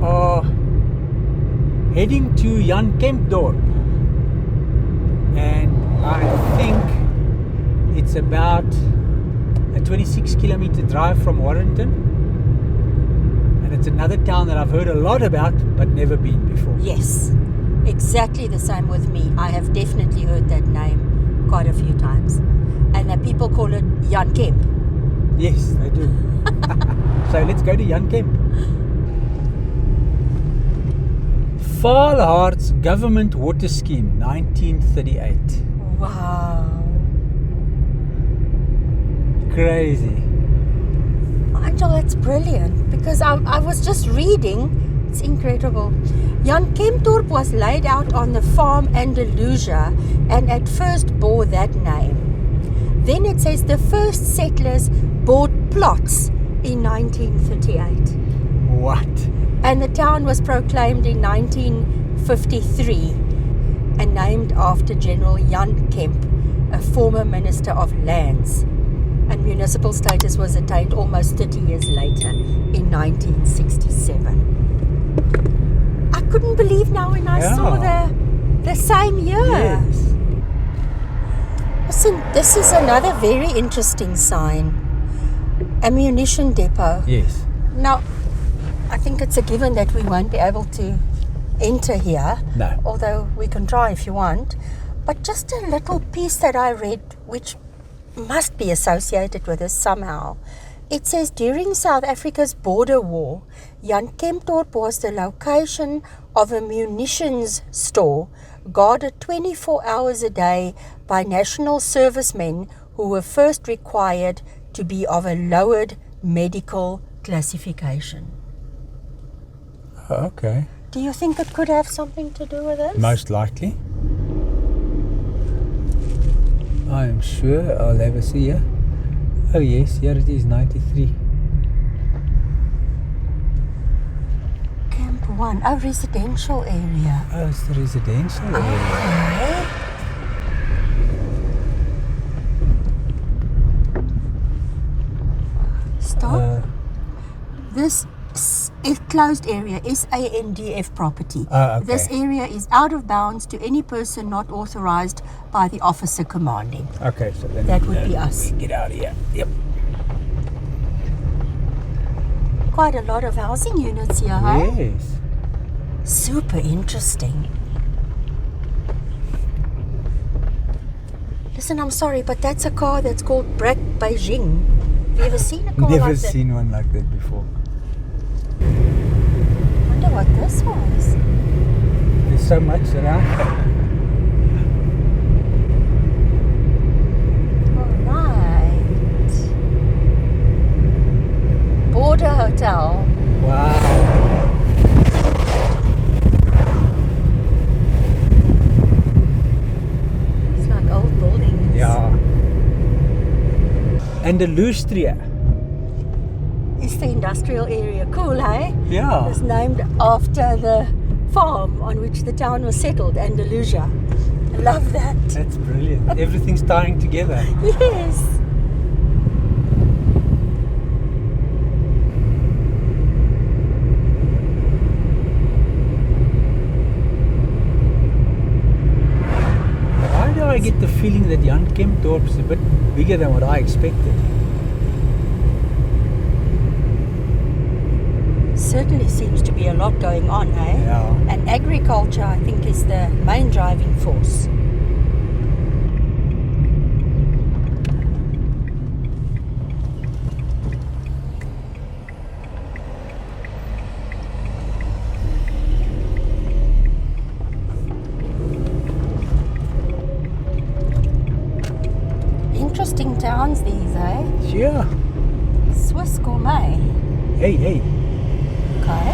are heading to Jan Kempdorp, and I think it's about a 26-kilometer drive from Warrington, and it's another town that I've heard a lot about but never been before. Yes, exactly the same with me. I have definitely heard that name quite a few times, and that people call it Jan Kemp. Yes, they do. So let's go to Jan Kemp. Vaalharts Government Water Scheme, 1938. Wow. Crazy. Angel, that's brilliant, because I was just reading, it's incredible. Jan Kempdorp was laid out on the farm Andalusia and at first bore that name. Then it says the first settlers bought plots in 1938. What? And the town was proclaimed in 1953 and named after General Jan Kemp, a former Minister of Lands. And municipal status was attained almost 30 years later in 1967. I couldn't believe now when I saw the same year. Yes. Listen, this is another very interesting sign. A munition depot. Yes. Now, I think it's a given that we won't be able to enter here. No. Although we can try if you want. But just a little piece that I read, which must be associated with this somehow. It says, during South Africa's border war, Jan Kempdorp was the location of a munitions store guarded 24 hours a day by national servicemen who were first required to be of a lowered medical classification. Okay. Do you think it could have something to do with this? Most likely. I am sure. I'll have a see here. Oh yes, here it is, 93. Camp 1, a residential area. Oh, it's the residential area. Okay. Stop. This closed area is ANDF property. Okay. This area is out of bounds to any person not authorized by the officer commanding. Okay, so then That would be us. Get out of here. Yep. Quite a lot of housing units here, huh? Yes. Super interesting. Listen, I'm sorry, but that's a car that's called Black Beijing. Have you ever seen a car Never like that? seen one like that before. Wonder what this was. There's so much around. Alright. Border Hotel. Wow. It's like old buildings. Yeah. Andalusia. It's the industrial area. Cool, hey? Yeah. It's named after the farm on which the town was settled, Andalusia. I love that. That's brilliant. Everything's tying together. Yes. Why do I get the feeling that Jan Kempdorp is a bit bigger than what I expected? Certainly seems to be a lot going on, eh? Yeah. And agriculture, I think, is the main driving force. Interesting towns these, eh? Sure. Swiss gourmet. Hey, hey. Okay.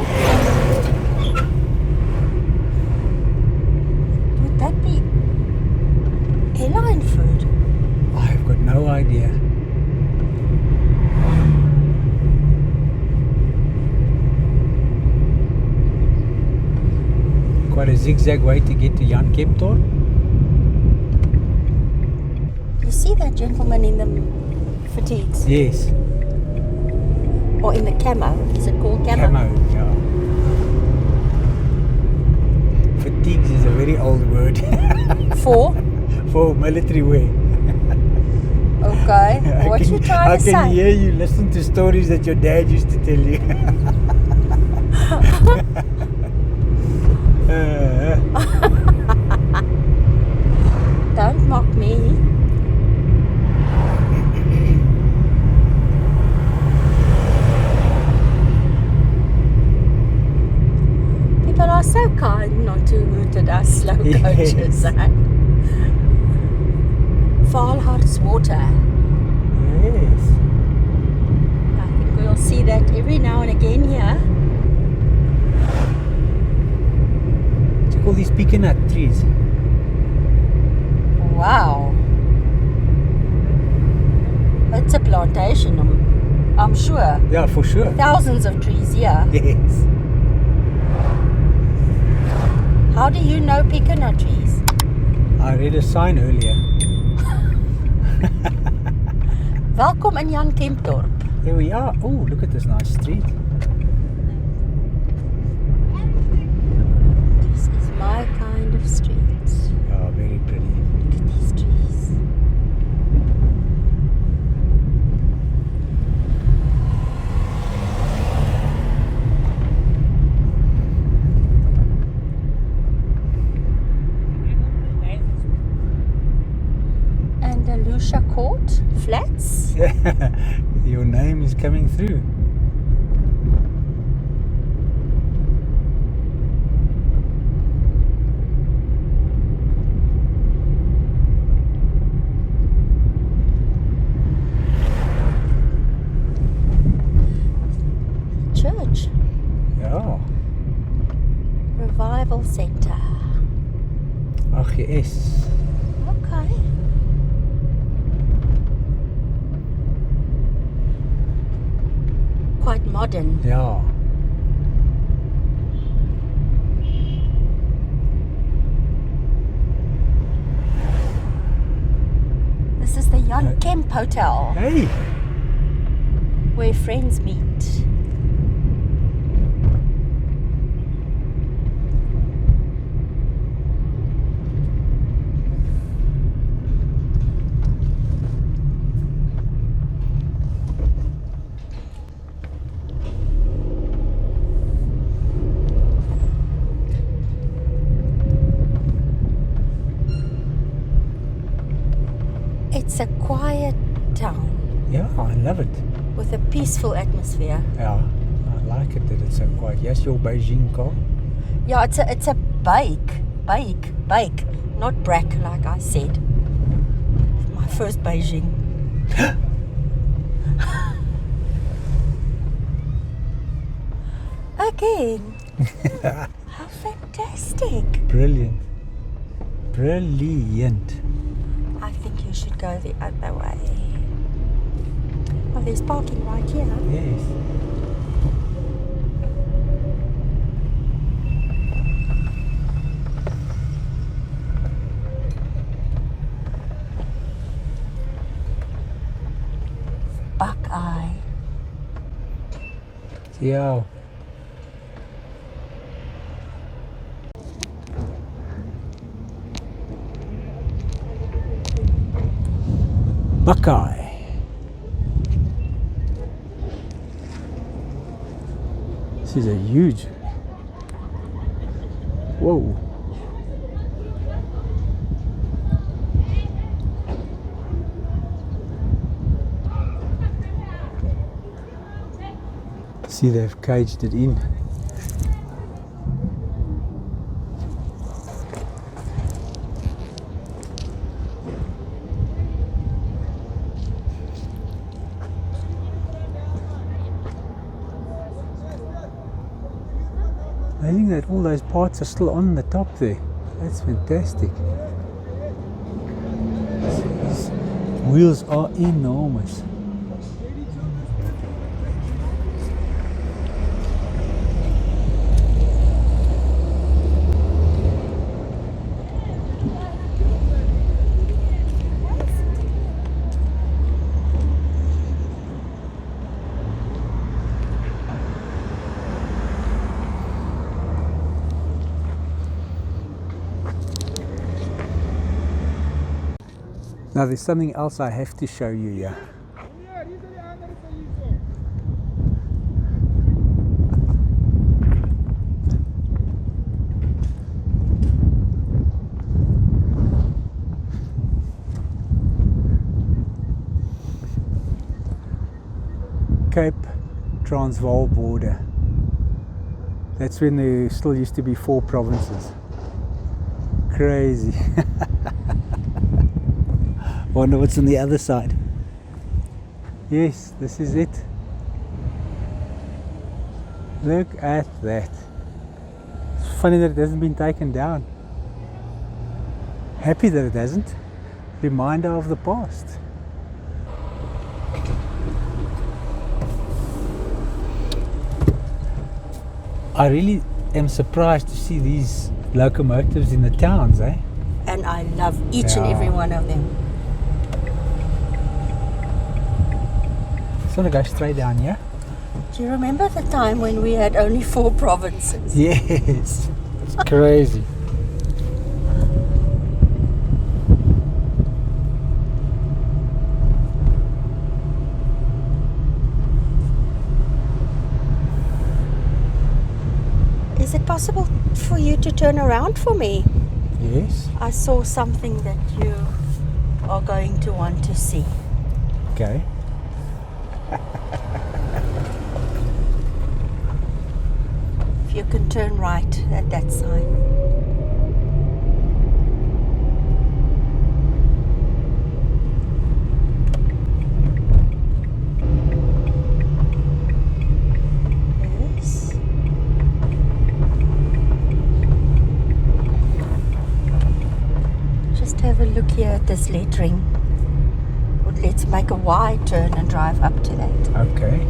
Would that be airline food? I've got no idea. Quite a zigzag way to get to Jan Kempdorp. You see that gentleman in the fatigues? Yes. Or in the camo? Is it called camo? Camo, yeah. For? for military wear. Okay. What you trying to I can say? hear you listen to stories that your dad used to tell you. Don't mock me. People are so kind not to hoot at us slow coaches. Yes. Eh? Vaalharts Water. Yes. I think we'll see that every now and again here. Check all these pecanut trees. Wow. It's a plantation, I'm sure. Yeah, for sure. Thousands of trees here. Yes. How do you know pecanut trees? I read a sign earlier. Welkom in Jan Kempdorp. Here we are. Oh, look at this nice street. This is my kind of street. Oh, very pretty. Look at these trees. Andalusia Court Flats. Your name is coming through. Church. Ja. Revival Center. Ach, yes. Okay. Quite modern. Ja. This is the Jan Kemp Hotel, Hey. where friends meet. It's a quiet town Yeah, I love it. with a peaceful atmosphere. Yeah, I like it that it's so quiet. Yes, your Beijing car. Yeah, it's a bake, not brack like I said. My first Beijing. Again. How fantastic. Brilliant. Brilliant. I think you should go the other way. Oh, there's parking right here. Yes. Buckeye. Yeah. Buckeye. This is a huge. Whoa. See, they've caged it in. Amazing that all those parts are still on the top there. That's fantastic. These wheels are enormous. Now there's something else I have to show you here. Cape Transvaal border. That's when there still used to be 4 provinces. Crazy. Wonder what's on the other side. Yes, this is it. Look at that. It's funny that it hasn't been taken down. Happy that it hasn't. Reminder of the past. I really am surprised to see these locomotives in the towns, eh? And I love each and every one of them. Just want to go straight down here. Do you remember the time when we had only 4 provinces? Yes, it's crazy. Is it possible for you to turn around for me? Yes. I saw something that you are going to want to see. Okay. If you can turn right at that side. Yes. Just have a look here at this lettering. Let's make a wide turn and drive up to that. Okay.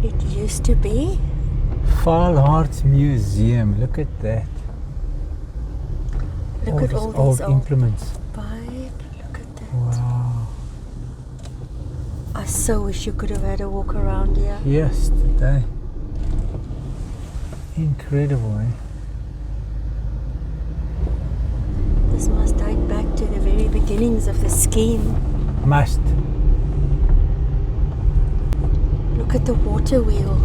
It used to be Vaalharts Museum. Look at that. Look at all old these old implements. pipe. Look at that. Wow. I so wish you could have had a walk around here. Yes, today. Incredible, eh? This must date back to the very beginnings of the scheme. Must. Look at the water wheel.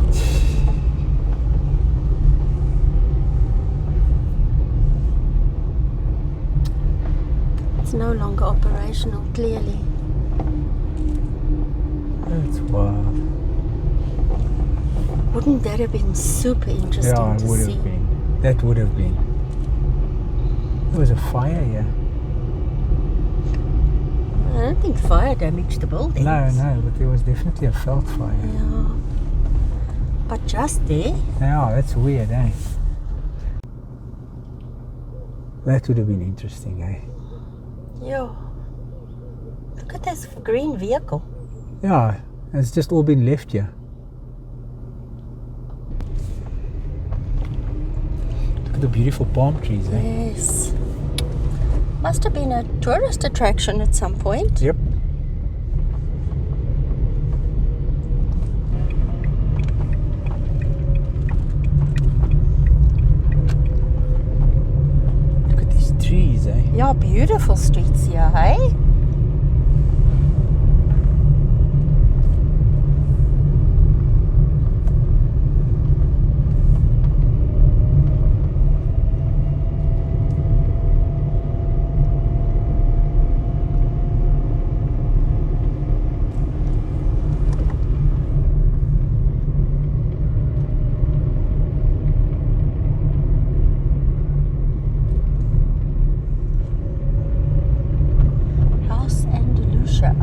It's no longer operational, clearly. That's wild. Wouldn't that have been super interesting Yeah, it to would see? have been. That would have been. There was a fire here. I don't think fire damaged the buildings. No, but there was definitely a felt fire. Yeah. But just there, Yeah, that's weird, eh? That would have been interesting, eh? yeah. Look at this green vehicle. Yeah, it's just all been left here. Look at the beautiful palm trees, eh? Yes. Must have been a tourist attraction at some point. Yep. Look at these trees, eh? Yeah, beautiful streets here, hey? House Andalusia.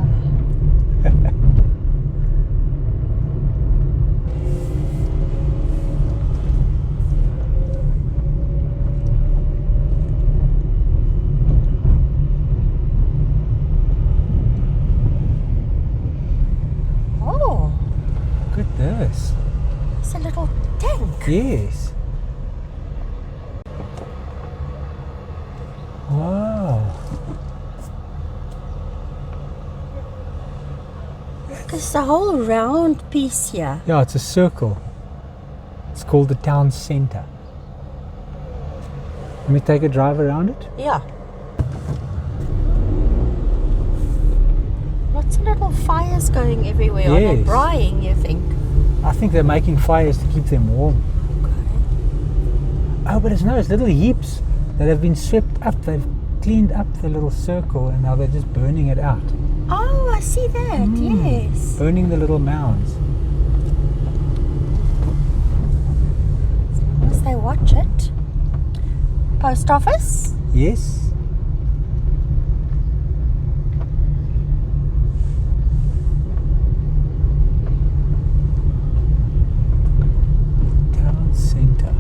Oh, Look at this. it's a little tank. Yes. Wow. there's a whole round piece here. Yeah, it's a circle. It's called the town centre. Let me take a drive around it. Yeah. Lots of little fires going everywhere. Are they Yes. braaiing, you think? I think they're making fires to keep them warm. Okay. Oh, but it's little heaps that have been swept up. They've cleaned up the little circle and now they're just burning it out. Oh, I see that. Yes. Burning the little mounds. As long as they watch it. Post office? Yes. Town centre.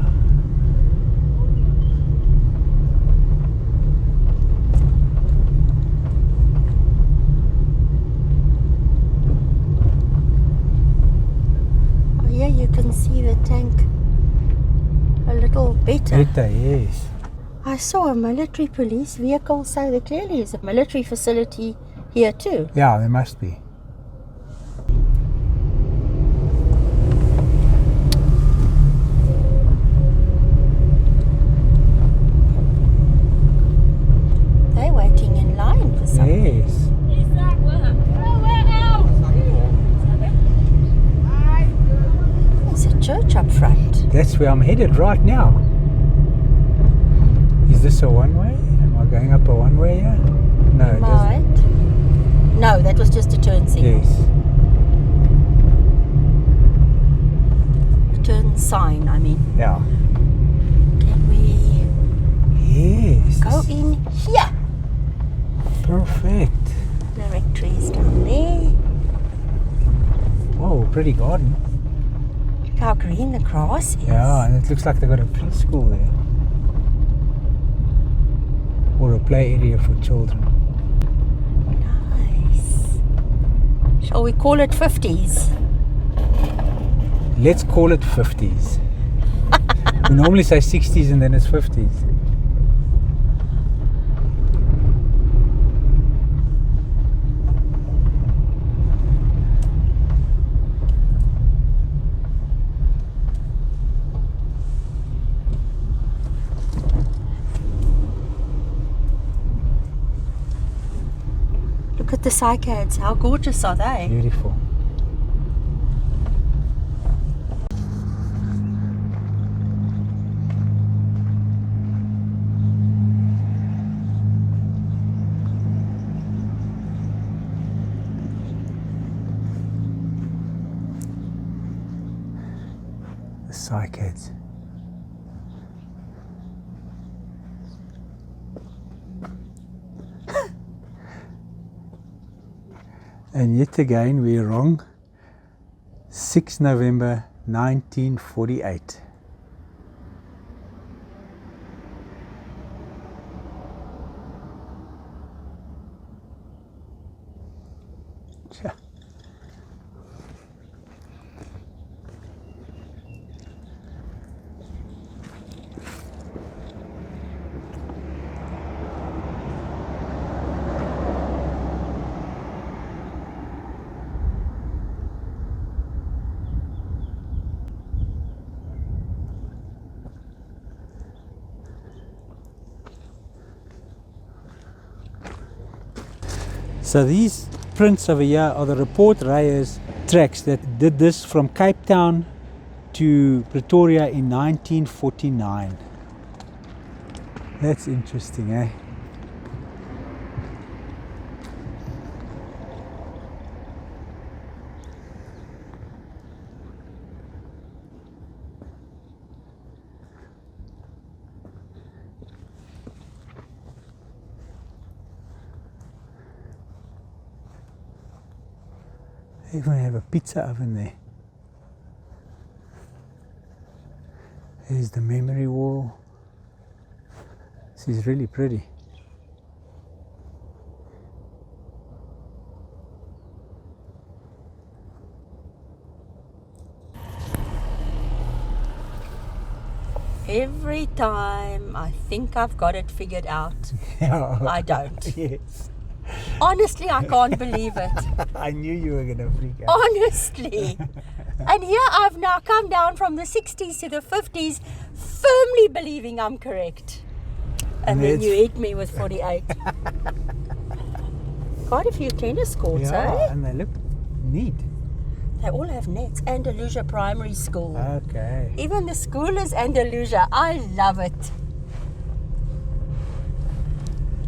Oh, yeah, you can see the tank a little better. Better, yes. I saw a military police vehicle, so there clearly is a military facility here too. Yeah, there must be. They're waiting in line for something. Yes. There's a church up front. That's where I'm headed right now. Is this a one-way? Am I going up a one-way here? No, it doesn't. Might. No, that was just a turn signal. Yes. A turn sign, I mean. Yeah. Can we Yes. go in here? Perfect. Directories down there. Whoa, pretty garden. Look how green the grass is. Yeah, and it looks like they've got a preschool there. Or a play area for children. Nice. Shall we call it 50s? Let's call it 50s. We normally say 60s and then it's 50s. Look at the cycads. How gorgeous are they? Beautiful. The cycads. And yet again we're wrong. 6 November 1948. Tja. So these prints over here are the report Reyes tracks that did this from Cape Town to Pretoria in 1949. That's interesting, eh? They even have a pizza oven there. Here's the memory wall. This is really pretty. Every time I think I've got it figured out, Yeah. I don't. Yes. Honestly, I can't believe it. I knew you were going to freak out. Honestly. And here I've now come down from the 60s to the 50s, firmly believing I'm correct. And then you hit me with 48. Quite a few tennis courts, eh? And they look neat. They all have nets. Andalusia Primary School. Okay. Even the school is Andalusia. I love it.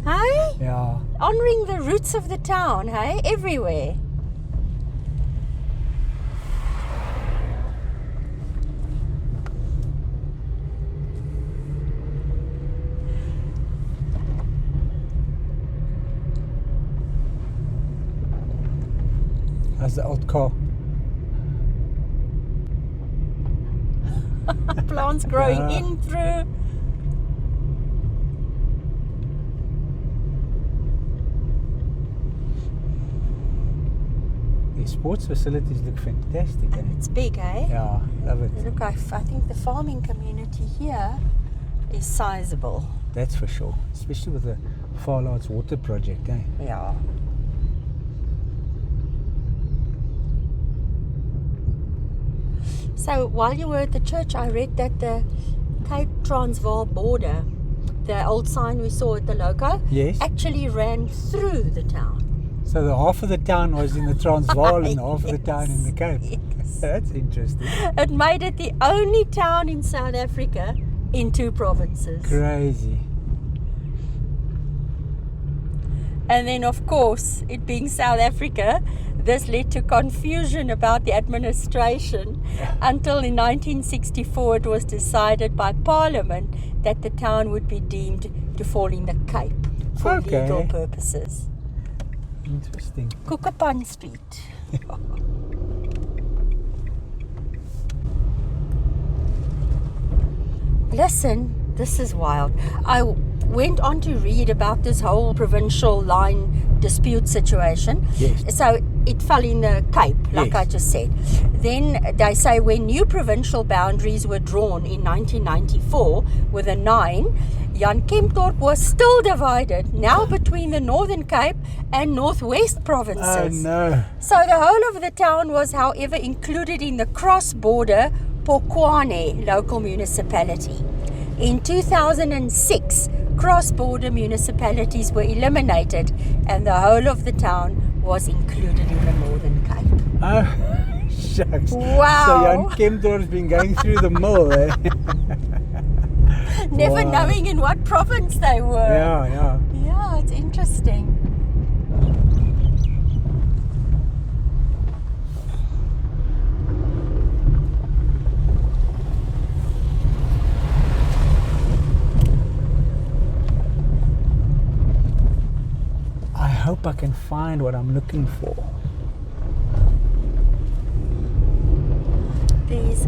Hey? Yeah. Honouring the roots of the town, hey? Everywhere. How's the old car? Plants growing in through. The sports facilities look fantastic. And it's big, eh? Yeah, love it. Look, I think the farming community here is sizable. That's for sure. Especially with the Vaalharts Water project, eh? Yeah. So while you were at the church, I read that the Cape Transvaal border, the old sign we saw at the loco, Yes. actually ran through the town. So the half of the town was in the Transvaal and half of the town in the Cape. Yes. That's interesting. It made it the only town in South Africa in 2 provinces. Crazy. And then, of course, it being South Africa, this led to confusion about the administration until in 1964 it was decided by Parliament that the town would be deemed to fall in the Cape for legal purposes. Interesting. Kookapan Street. Listen, this is wild. I went on to read about this whole provincial line dispute situation. Yes. So it fell in the Cape, like I just said. Then they say when new provincial boundaries were drawn in 1994 with a 9, Jan Kempdorp was still divided, now between the Northern Cape and Northwest provinces. Oh no. So the whole of the town was, however, included in the cross-border Polokwane local municipality. In 2006, cross-border municipalities were eliminated and the whole of the town was included in the Northern Cape. Oh, shucks. Wow. So Jan Kemdorp's been going through the mill, eh? Never knowing in what province they were. Yeah. Yeah, it's interesting. I hope I can find what I'm looking for. These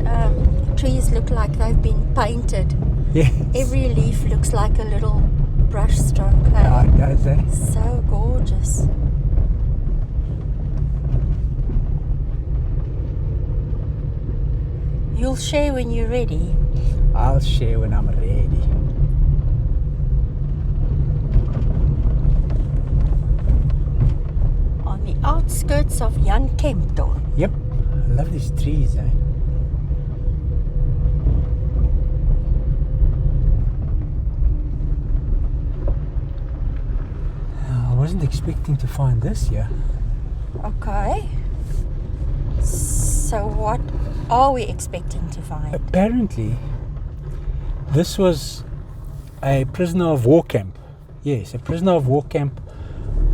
trees look like they've been painted. Yes. Every leaf looks like a little brush stroke. Hey? Yeah, it does, eh? So gorgeous. You'll share when you're ready. I'll share when I'm ready. On the outskirts of Jan Kempdorp. Yep. I love these trees, eh? I wasn't expecting to find this here. Okay. So what are we expecting to find? Apparently, this was a prisoner of war camp. Yes, a prisoner of war camp.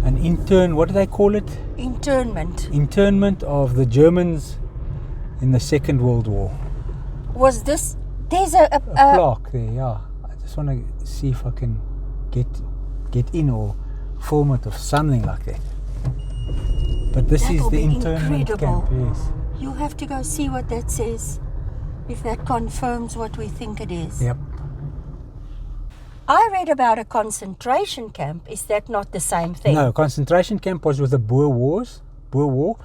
An what do they call it? Internment. Internment of the Germans in the Second World War. Was this... There's a plaque there, yeah. I just want to see if I can get in or film it or something like that. But this is the internment camp, yes. You'll have to go see what that says, if that confirms what we think it is. Yep. I read about a concentration camp. Is that not the same thing? No, concentration camp was with the Boer War.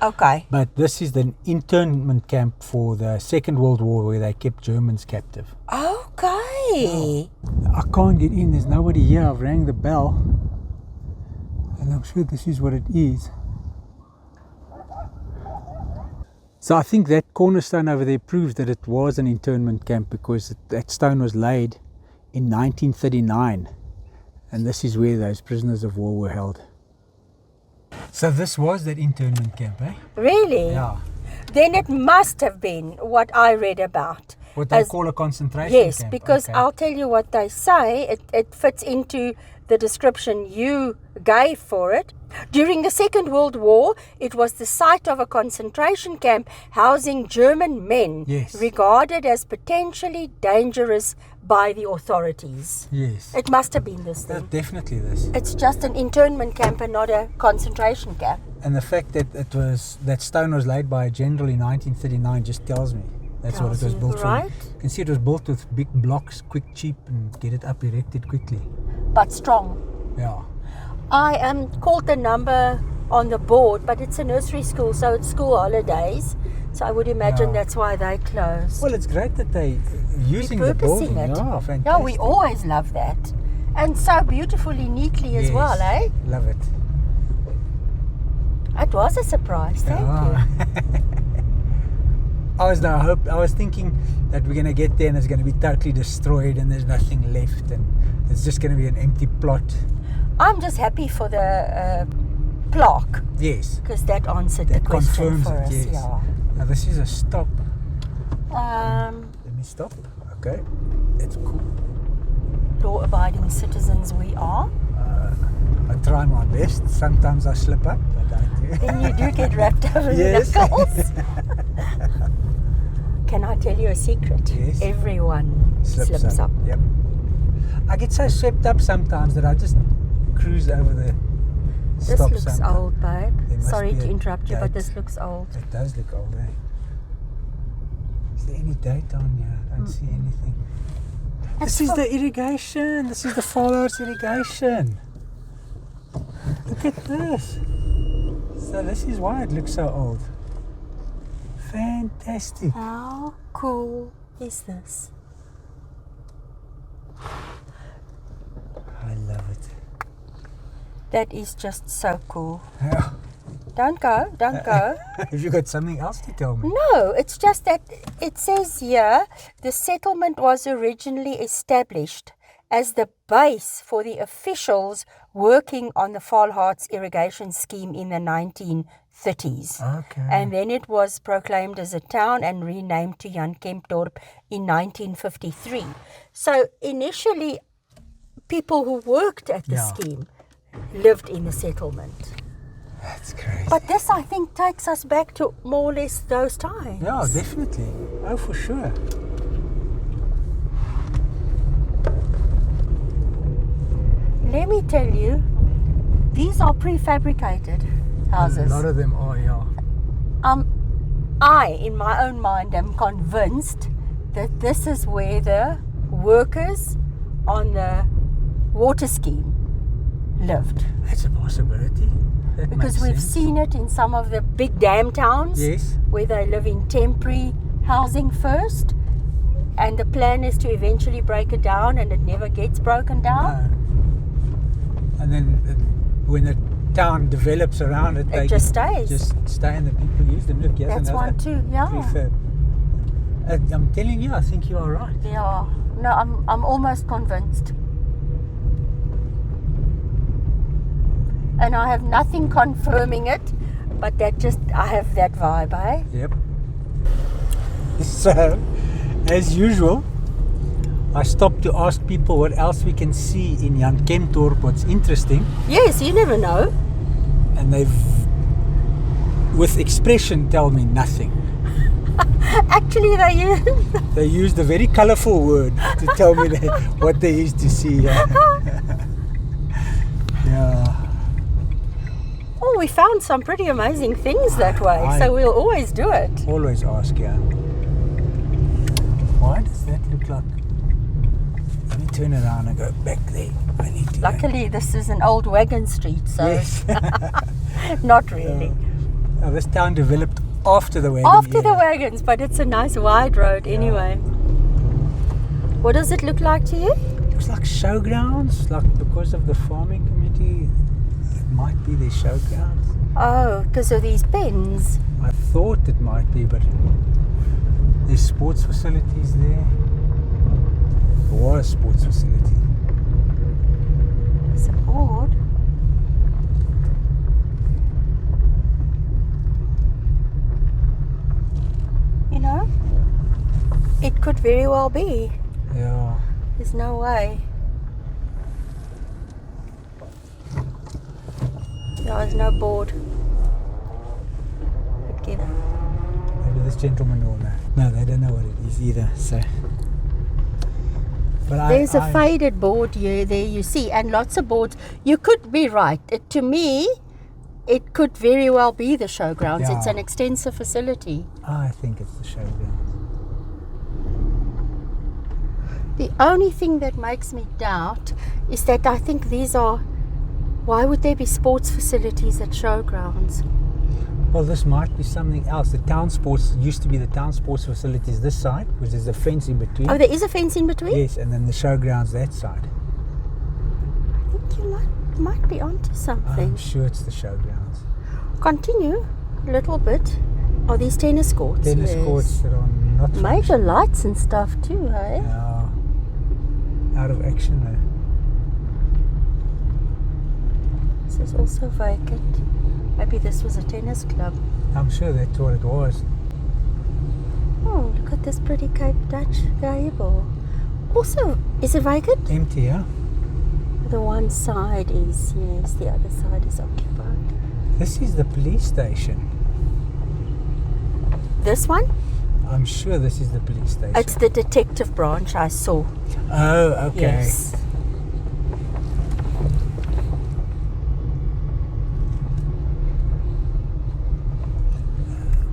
Okay. But this is the internment camp for the Second World War where they kept Germans captive. Okay. I can't get in. There's nobody here. I've rang the bell. And I'm sure this is what it is. So I think that cornerstone over there proves that it was an internment camp, because that stone was laid in 1939. And this is where those prisoners of war were held. So this was that internment camp, eh? Really? Yeah. Then it must have been what I read about. What they call a concentration yes, camp. Yes, because okay. I'll tell you what they say. It fits into the description you gave for it. During the Second World War, it was the site of a concentration camp housing German men regarded as potentially dangerous by the authorities. Yes. It must have been this thing. Definitely this. It's just an internment camp and not a concentration camp. And the fact that that stone was laid by a general in 1939 just tells me that's what it was built for. Right? You can see it was built with big blocks, quick, cheap, and get it up erected quickly. But strong. Yeah. I called the number on the board, but it's a nursery school, so it's school holidays. So I would imagine that's why they closed. Well, it's great that they're using the building. It. Yeah, fantastic. Yeah, we always love that. And so beautifully, neatly as well, eh? Love it. It was a surprise, thank you. I was thinking that we're going to get there and it's going to be totally destroyed and there's nothing left and it's just going to be an empty plot. I'm just happy for the plaque. Yes. Because that answered the question for us. Yes. Yeah. Now this is a stop. Let me stop. Okay. That's cool. Law-abiding citizens we are. I try my best. Sometimes I slip up, but I do. Then you do get wrapped over the knuckles. Can I tell you a secret? Yes. Everyone slips up. Yep. I get so swept up sometimes that I just cruise over the stop sign. This looks old, babe. Sorry to interrupt you, but this looks old. It does look old, eh? Is there any date on here? I don't see anything. This is the irrigation. This is the Vaalharts irrigation. Look at this. So this is why it looks so old. Fantastic. How cool is this? I love it. That is just so cool. Yeah. Don't go. Have you got something else to tell me? No, it's just that it says here the settlement was originally established as the base for the officials working on the Vaalharts irrigation scheme in the 1930s. Okay. And then it was proclaimed as a town and renamed to Jan Kempdorp in 1953. So initially, people who worked at the scheme lived in the settlement. That's crazy. But this, I think, takes us back to more or less those times. Yeah, definitely. Oh, for sure. Let me tell you, these are prefabricated houses. A lot of them are, yeah. I, in my own mind, am convinced that this is where the workers on the water scheme lived. That's a possibility. Because we've seen it in some of the big dam towns where they live in temporary housing first, and the plan is to eventually break it down, and it never gets broken down. And then when the town develops around it, they just stays. Just stay and the people use them. Look, that's one too, yeah. Prefab. I'm telling you, I think you are right. Yeah. No, I'm almost convinced. And I have nothing confirming it, but I have that vibe, eh? Yep. So, as usual, I stopped to ask people what else we can see in Jan Kempdorp, what's interesting. Yes, you never know. And they've, with expression, tell me nothing. Actually, they used a very colourful word to tell me what there is to see. Yeah. Oh, we found some pretty amazing things that way, so we'll always do it. Always ask, yeah. Why does that look like? Let me turn around and go back there. I need to. Luckily, this is an old wagon street, so yes. not really. This town developed after the wagon. After the wagons, but it's a nice wide road anyway. What does it look like to you? It looks like Showgrounds, like because of the farming community. might be their showgrounds. Oh, because of these pens. I thought it might be, but there's sports facilities there. There was a sports facility. It's a board. You know, it could very well be. Yeah. There's no way. There is no board. Together. Maybe this gentleman will know. No, they don't know what it is either. So, but there's a faded board here. There you see, and lots of boards. You could be right. To me, it could very well be the showgrounds. Yeah. It's an extensive facility. I think it's the showgrounds. The only thing that makes me doubt is that I think these are. Why would there be sports facilities at showgrounds? Well, this might be something else. The town sports used to be the town sports facilities this side, because there's a fence in between. Oh, there is a fence in between? Yes, and then the showgrounds that side. I think you might be onto something. I'm sure it's the showgrounds. Continue a little bit. Are these tennis courts? Tennis courts that are not major lights and stuff too, hey? Yeah. Out of action though. This is also vacant. Maybe this was a tennis club. I'm sure that's what it was. Oh, look at this pretty Cape Dutch gable. Also, is it vacant? Empty, yeah? The one side is, yes, the other side is occupied. This is the police station. This one? I'm sure this is the police station. It's the detective branch I saw. Oh, okay. Yes.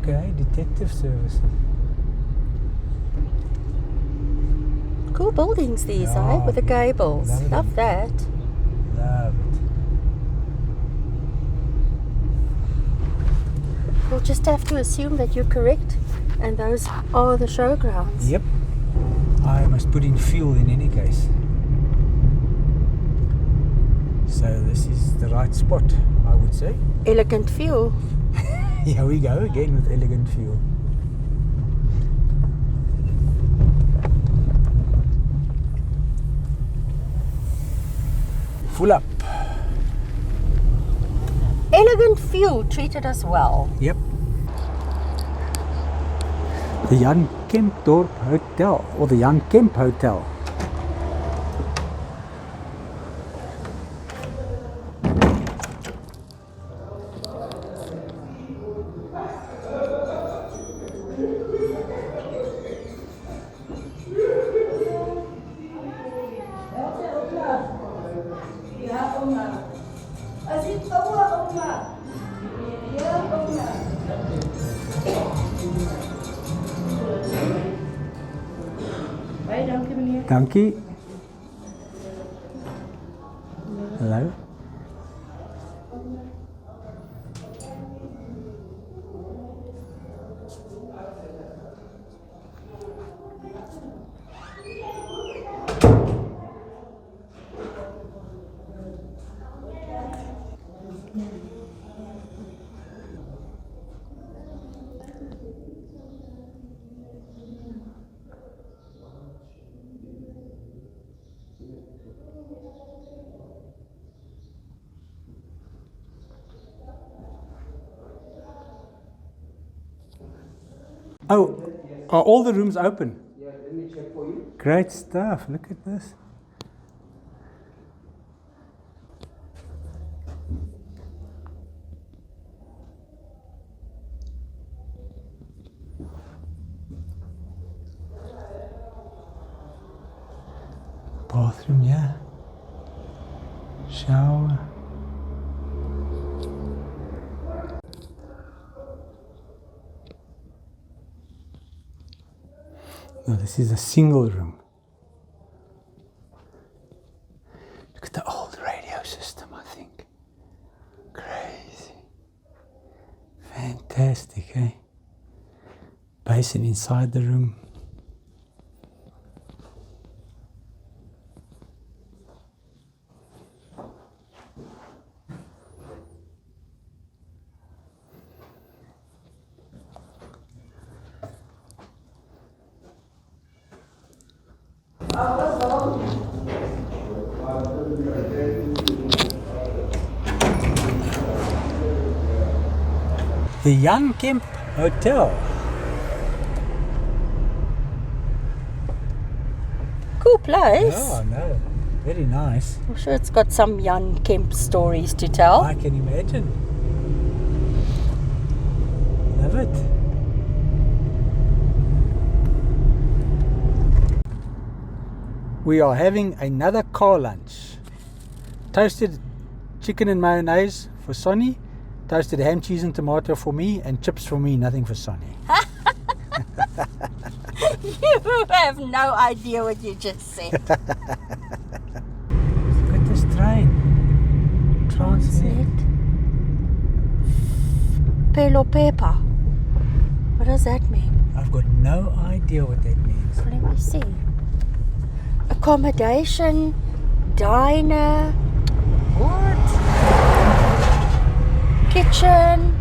Okay, detective services. Cool buildings these, Yeah, with the gables. love Love that. Love it. We'll just have to assume that you're correct and those are the showgrounds. Yep. I must put in fuel in any case. So this is the right spot, I would say. Elegant fuel. Here we go again with elegant fuel. Full up. Elegant fuel treated us well. Yep. The Jan Kempdorp Hotel, or the Jan Kemp Hotel. Dankie. Hello. Oh, are all the rooms open? Yeah, let me check for you. Great stuff. Look at this. Bathroom, yeah. Shower. No, this is a single room. Look at the old radio system, I think. Crazy. Fantastic, eh? Basin inside the room. The Jan Kemp Hotel. Cool place. Oh no, very nice. I'm sure it's got some Jan Kemp stories to tell. I can imagine. Love it. We are having another car lunch. Toasted chicken and mayonnaise for Sonny, toasted ham, cheese and tomato for me, and chips for me, nothing for Sonny. You have no idea what you just said. Look at this train. Transnet. Pelo Pepa. What does that mean? I've got no idea what that means. Let me see. Accommodation, diner, what? Kitchen.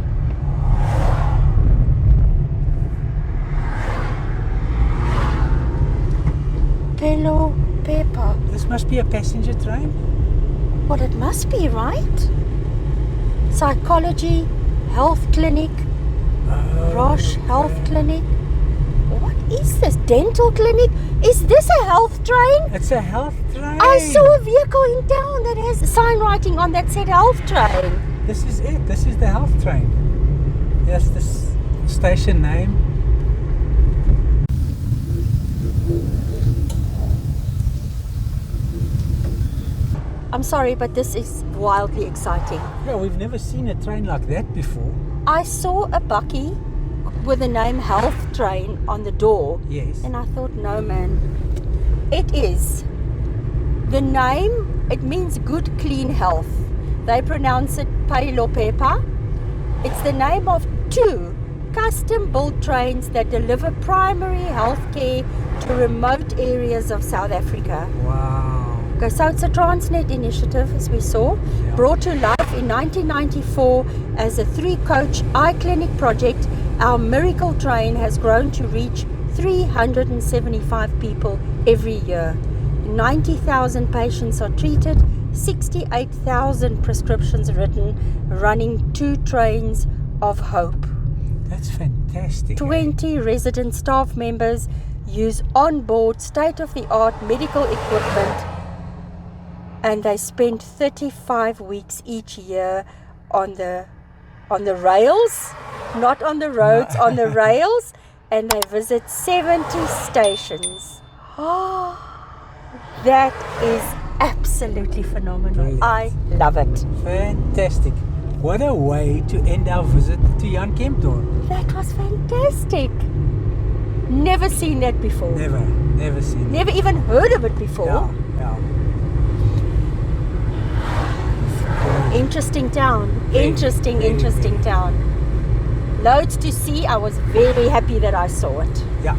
Pelo Pepa. This must be a passenger train. Well, it must be, right? Psychology, health clinic, Roche Health Clinic. What is this? Dental clinic? Is this a health train? It's a health train. I saw a vehicle in town that has sign writing on that said health train. This is it. This is the health train. That's the station name. I'm sorry, but this is wildly exciting. Yeah, we've never seen a train like that before. I saw a Buckeye with the name Health Train on the door. Yes. And I thought, no man, it is. The name, it means good clean health. They pronounce it Pelo Pepa. It's the name of 2 custom-built trains that deliver primary health care to remote areas of South Africa. Wow. Okay, so it's a Transnet initiative, as we saw, brought to life in 1994 as a 3-coach eye clinic project. Our miracle train has grown to reach 375 people every year. 90,000 patients are treated, 68,000 prescriptions written, running 2 trains of hope. That's fantastic. 20 resident staff members use on-board state-of-the-art medical equipment, and they spend 35 weeks each year on the rails, not on the roads, on the rails, and they visit 70 stations. Oh, that is absolutely phenomenal. Brilliant. I love it. Fantastic. What a way to end our visit to Jan Kempdorp. That was fantastic. Never seen that before. Never seen it. Never even heard of it before. Yeah. Interesting town. Interesting town. Loads to see. I was very happy that I saw it. Yeah.